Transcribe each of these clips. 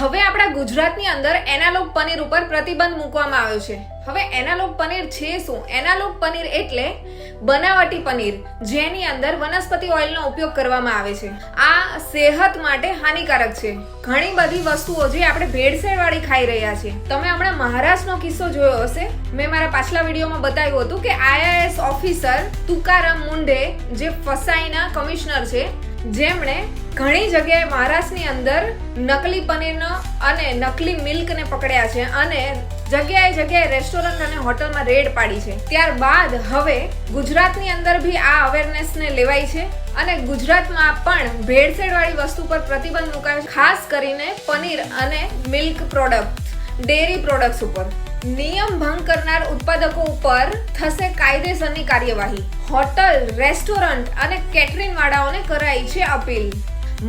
હવે આપણા ગુજરાતની અંદર એનાલોગ પનીર ઉપર પ્રતિબંધ મૂકવામાં આવ્યો છે. હવે એનાલોગ પનીર છે શું? એનાલોગ પનીર એટલે બનાવટી પનીર જેની અંદર વનસ્પતિ ઓઇલનો ઉપયોગ કરવામાં આવે છે. આ સેહત માટે હાનિકારક છે. ઘણી બધી વસ્તુઓ જે આપણે ભેળસેળ વાળી ખાઈ રહ્યા છીએ. તમે હમણાં મહારાષ્ટ્રનો કિસ્સો જોયો હશે. મેં મારા પાછલા વિડીયોમાં બતાવ્યું હતું કે IAS ઓફિસર તુકારામ મુંડે જે ફસાઈના કમિશનર છે, જેમણે ઘણી જગ્યાએ મહારાષ્ટ્રની અંદર નકલી પનીરનો અને નકલી મિલ્કને પકડ્યા છે અને જગ્યાએ રેસ્ટોરન્ટ અને હોટલમાં રેડ પાડી છે. ત્યારબાદ હવે ગુજરાતની અંદર બી આ અવેરનેસને લેવાય છે અને ગુજરાતમાં પણ ભેળસેળવાળી વસ્તુ પર પ્રતિબંધ મુકાયો છે, ખાસ કરીને પનીર અને મિલ્ક પ્રોડક્ટ, ડેરી પ્રોડક્ટ્સ ઉપર. નિયમ ભંગ કરનાર ઉત્પાદકો ઉપર થશે કાયદેસરની કાર્યવાહી. હોટલ, રેસ્ટોરન્ટ અને કેટરિંગ વાળાઓને કરાઈ છે અપીલ.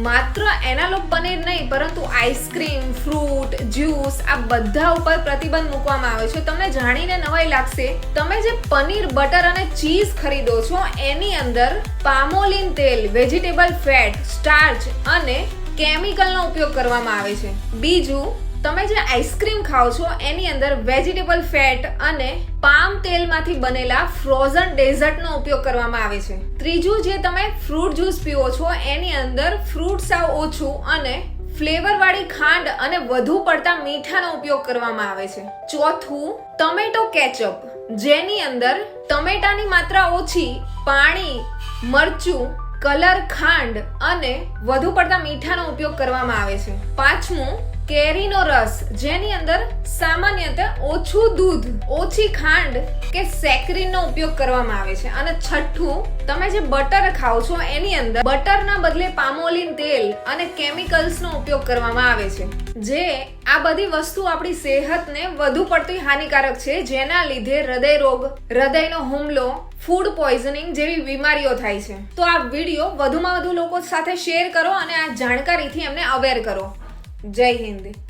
માત્ર એનાલોગ પનીર નહીં પરંતુ આઈસ્ક્રીમ, ફ્રૂટ, જ્યુસ આ બધા ઉપર પ્રતિબંધ મૂકવામાં આવે છે. તમને જાણીને નવાઈ લાગશે, તમે જે પનીર, બટર અને ચીઝ ખરીદો છો એની અંદર પામોલિન તેલ, વેજીટેબલ ફેટ, સ્ટાર્ચ અને કેમિકલનો ઉપયોગ કરવામાં આવે છે. બીજું, તમે જે આઈસ્ક્રીમ ખાઓ છો એની અંદર વેજીટેબલ ફેટ અને પામ તેલમાંથી બનેલા ફ્રોઝન ડેઝર્ટનો ઉપયોગ કરવામાં આવે છે. ત્રીજું, જે તમે ફ્રૂટ જ્યુસ પીવો છો એની અંદર ફ્રૂટ સાવ ઓછું અને ફ્લેવર વાળી ખાંડ અને વધુ પડતા મીઠાનો ઉપયોગ કરવામાં આવે છે. ચોથું, ટમેટો કેચઅપ, જેની અંદર ટમેટાની માત્રા ઓછી, પાણી, મરચું, કલર, ખાંડ અને વધુ પડતા મીઠાનો ઉપયોગ કરવામાં આવે છે. પાંચમું, કેરીનો રસ, જેની અંદર સામાન્યતઃ ઓછું દૂધ, ઓછી ખાંડ કે સેકરીનનો ઉપયોગ કરવામાં આવે છે. અને છઠ્ઠું, તમે જે બટર ખાઓ છો એની અંદર બટરના બદલે પામોલિન તેલ અને કેમિકલ્સનો ઉપયોગ કરવામાં આવે છે. જે આ બધી વસ્તુ આપણી સેહતને વધુ પડતી હાનિકારક છે, જેના લીધે હૃદય રોગ, હૃદયનો હુમલો, ફૂડ પોઈઝનિંગ જેવી બીમારીઓ થાય છે. તો આ વિડીયો વધુમાં વધુ લોકો સાથે શેર કરો અને આ જાણકારીથી એમને અવેર કરો. જય હિન્દ.